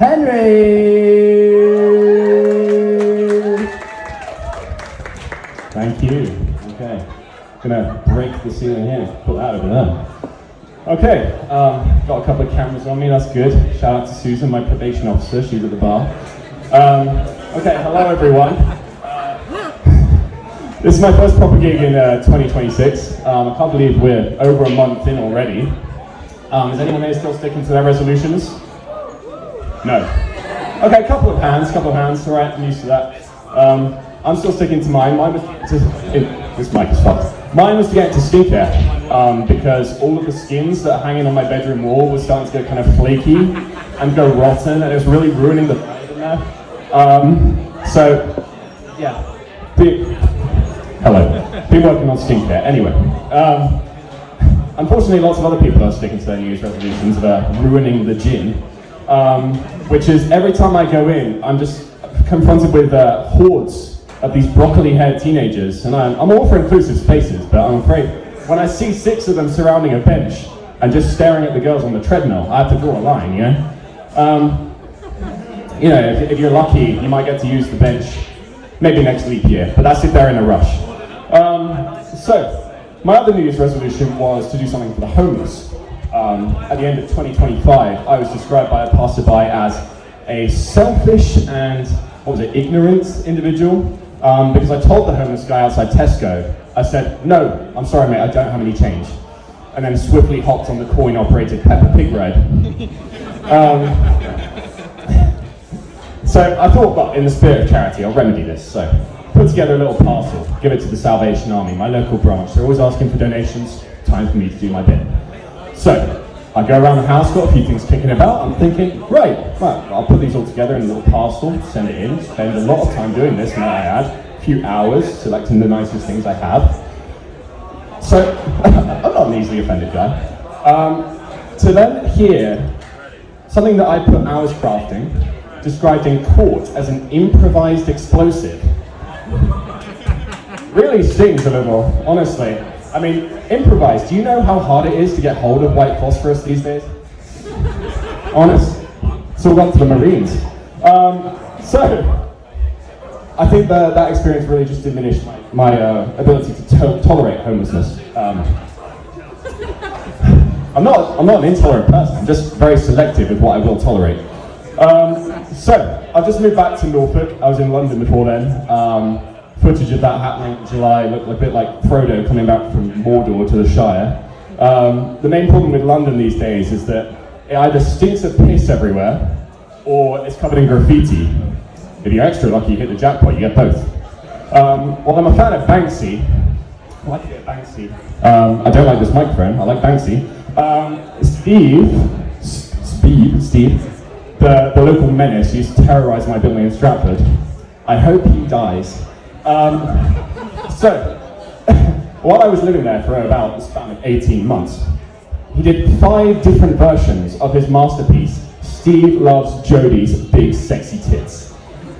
Henry! Thank you. Okay. Gonna break the ceiling here. Put that over there. Okay, got a couple of cameras on me, that's good. Shout out to Susan, my probation officer, she's at the bar. Okay, hello everyone. This is my first proper gig in 2026. I can't believe we're over a month in already. Is anyone here still sticking to their resolutions? No. Okay, couple of hands, all right, I'm used to that. I'm still sticking to mine. This mic is fucked. Mine was to get into skincare, because all of the skins that are hanging on my bedroom wall were starting to get kind of flaky and go rotten, and it was really ruining the vibe in there. So, yeah. Hello. Been working on skincare. Anyway, unfortunately, lots of other people are sticking to their New Year's resolutions about ruining the gym, which is every time I go in, I'm just confronted with hordes of these broccoli-haired teenagers, and I'm all for inclusive spaces, but I'm afraid when I see 6 of them surrounding a bench and just staring at the girls on the treadmill, I have to draw a line, you know? If you're lucky, you might get to use the bench maybe next leap year, but that's if they're in a rush. So, my other New Year's resolution was to do something for the homeless. At the end of 2025, I was described by a passerby as a selfish and, ignorant individual. Because I told the homeless guy outside Tesco, I said, "No, I'm sorry mate, I don't have any change." And then swiftly hopped on the coin-operated Peppa Pig ride. So I thought, well, in the spirit of charity, I'll remedy this. So put together a little parcel, give it to the Salvation Army, my local branch. They're always asking for donations, time for me to do my bit. So I go around the house, got a few things kicking about. I'm thinking, right, well, I'll put these all together in a little parcel, send it in, spend a lot of time doing this, and I add a few hours selecting the nicest things I have. So, I'm not an easily offended guy. To then hear something that I put hours crafting, described in court as an improvised explosive, really stings a little, honestly. I mean, improvised. Do you know how hard it is to get hold of white phosphorus these days? Honest. It's all up to the Marines. So, I think that experience really just diminished my ability to tolerate homelessness. I'm not an intolerant person. I'm just very selective with what I will tolerate. So, I've just moved back to Norfolk. I was in London before then. Footage of that happening in July looked a bit like Frodo coming back from Mordor to the Shire. The main problem with London these days is that it either stinks of piss everywhere, or it's covered in graffiti. If you're extra lucky, you hit the jackpot, you get both. Well, I'm a fan of Banksy. I like a bit of Banksy. I don't like this microphone, I like Banksy. Steve, the local menace, used to terrorise my building in Stratford. I hope he dies. So, while I was living there for about the span of 18 months, he did 5 different versions of his masterpiece, Steve Loves Jodie's Big Sexy Tits,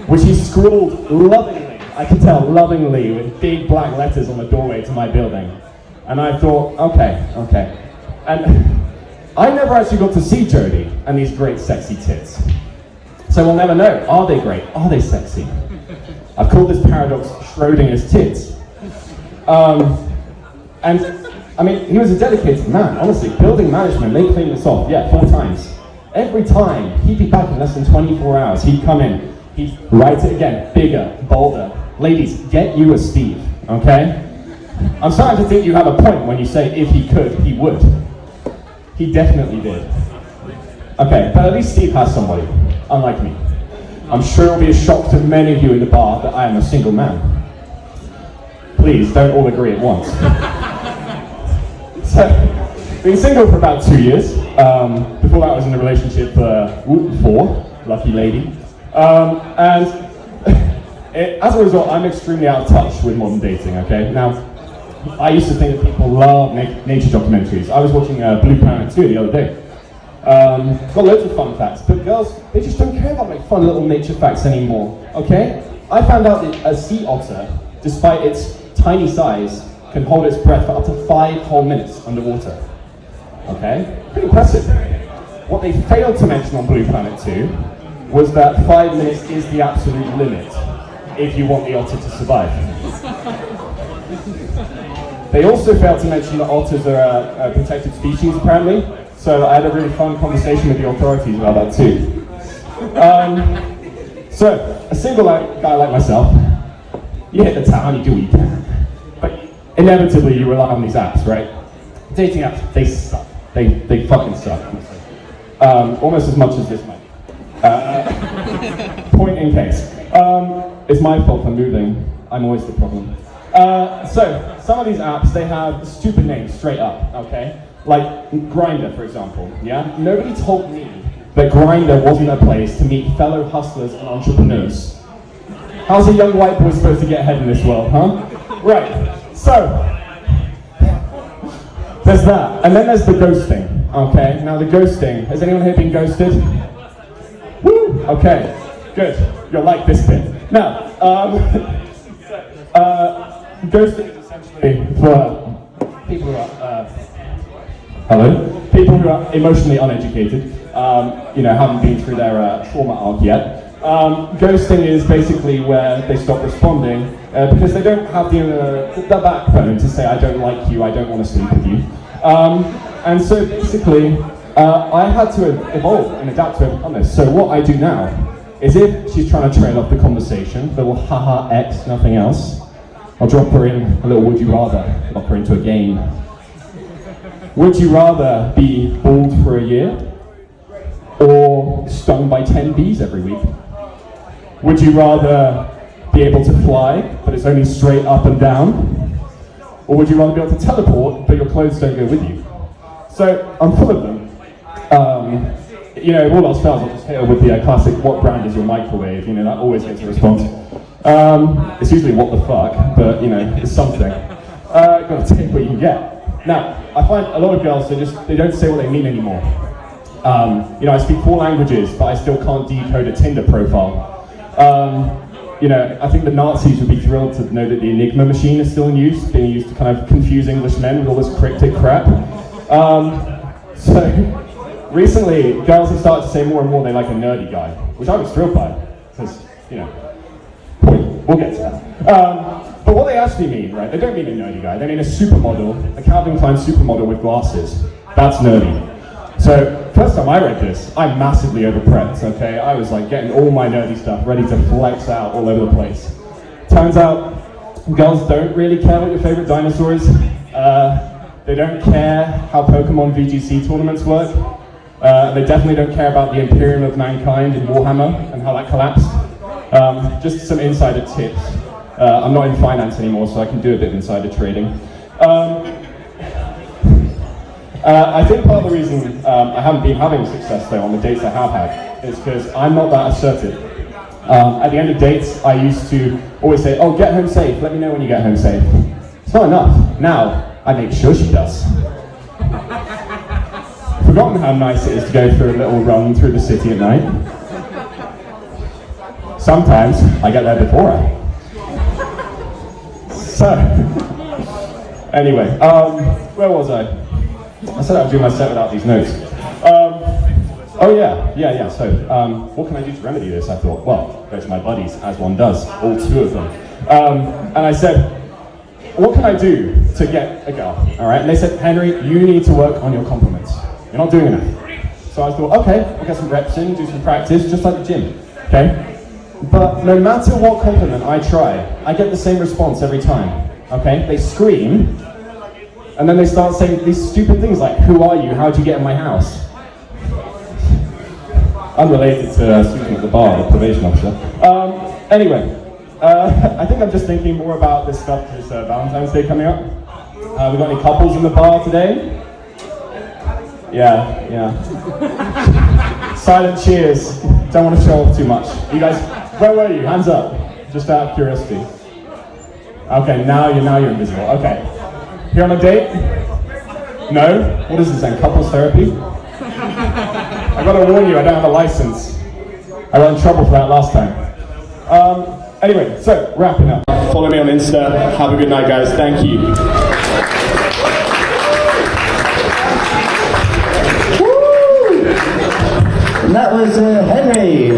which he scrawled lovingly, I can tell lovingly, with big black letters on the doorway to my building. And I thought, okay. And I never actually got to see Jodie and these great sexy tits. So we'll never know, are they great? Are they sexy? I've called this paradox Schrodinger's tits. And, I mean, he was a dedicated man, honestly. Building management, they cleaned this off, 4 times. Every time, he'd be back in less than 24 hours. He'd come in, he'd write it again, bigger, bolder. Ladies, get you a Steve, okay? I'm starting to think you have a point when you say if he could, he would. He definitely did. Okay, but at least Steve has somebody, unlike me. I'm sure it'll be a shock to many of you in the bar that I am a single man. Please, don't all agree at once. So, been single for about 2 years. Before that I was in a relationship for 4, lucky lady. As a result, I'm extremely out of touch with modern dating, okay? Now, I used to think that people love nature documentaries. I was watching Blue Planet 2 the other day. Got loads of fun facts, but girls, they just don't care about like fun little nature facts anymore, okay? I found out that a sea otter, despite its tiny size, can hold its breath for up to 5 whole minutes underwater. Okay? Pretty impressive. What they failed to mention on Blue Planet 2 was that 5 minutes is the absolute limit if you want the otter to survive. They also failed to mention that otters are a protected species, apparently, so I had a really fun conversation with the authorities about that too. So, a single guy like myself, you hit the town, you do what you can, but inevitably you rely on these apps, right? Dating apps, they suck. They fucking suck. Almost as much as this mic. Point in case. It's my fault for moving. I'm always the problem. So, some of these apps, they have stupid names straight up, okay? Like Grindr, for example, yeah? Nobody told me that Grindr wasn't a place to meet fellow hustlers and entrepreneurs. How's a young white boy supposed to get ahead in this world, huh? Right, so, there's that. And then there's the ghosting, okay? Now the ghosting, has anyone here been ghosted? Woo! Okay, good. You'll like this bit. Now, ghosting is essentially for people who are, people who are emotionally uneducated, haven't been through their trauma arc yet. Ghosting is basically where they stop responding because they don't have the backbone to say, I don't like you, I don't want to sleep with you. And so basically, I had to evolve and adapt to overcome this. So what I do now is if she's trying to trail off the conversation, little haha X, nothing else, I'll drop her in a little would you rather, lock her into a game. Would you rather be bald for a year or stung by 10 bees every week? Would you rather be able to fly, but it's only straight up and down? Or would you rather be able to teleport, but your clothes don't go with you? So, I'm full of them. If all else fails, I'll just hit her with the classic, what brand is your microwave? That always gets a response. It's usually what the fuck, but it's something. Gotta take what you can get. Now, I find a lot of girls, they don't say what they mean anymore. I speak 4 languages, but I still can't decode a Tinder profile. I think the Nazis would be thrilled to know that the Enigma machine is still in use, being used to kind of confuse English men with all this cryptic crap. So, recently, girls have started to say more and more they like a nerdy guy, which I was thrilled by, because, we'll get to that. But what they actually mean, right, they don't mean a nerdy guy, they mean a supermodel, a Calvin Klein supermodel with glasses. That's nerdy. So, first time I read this, I massively over-prepped, okay? I was like getting all my nerdy stuff ready to flex out all over the place. Turns out, girls don't really care what your favorite dinosaur is. They don't care how Pokemon VGC tournaments work. They definitely don't care about the Imperium of Mankind in Warhammer and how that collapsed. Just some insider tips. I'm not in finance anymore, so I can do a bit of insider trading. I think part of the reason I haven't been having success though on the dates I have had is because I'm not that assertive. At the end of dates, I used to always say, oh, get home safe, let me know when you get home safe. It's not enough. Now, I make sure she does. Forgotten how nice it is to go for a little run through the city at night. Sometimes, I get there before her. So, anyway, where was I? I said I would do my set without these notes. So, what can I do to remedy this? I thought, well, go to my buddies, as one does, all 2 of them. And I said, what can I do to get a girl? All right, and they said, Henry, you need to work on your compliments. You're not doing enough. So I thought, okay, I'll get some reps in, do some practice, just like the gym, okay? But no matter what compliment I try, I get the same response every time, okay? They scream, and then they start saying these stupid things like, who are you? How'd you get in my house? Unrelated to Susan at the bar, the probation officer. Anyway, I think I'm just thinking more about this stuff because Valentine's Day coming up. We got any couples in the bar today? Yeah. Silent cheers. Don't want to show off too much. You guys, where were you? Hands up. Just out of curiosity. Okay, now you're invisible. Okay. Here on a date? No? What is this then? Couples therapy? I gotta warn you, I don't have a license. I got in trouble for that last time. Anyway, so wrapping up. Follow me on Insta. Have a good night, guys. Thank you. And that was Henry.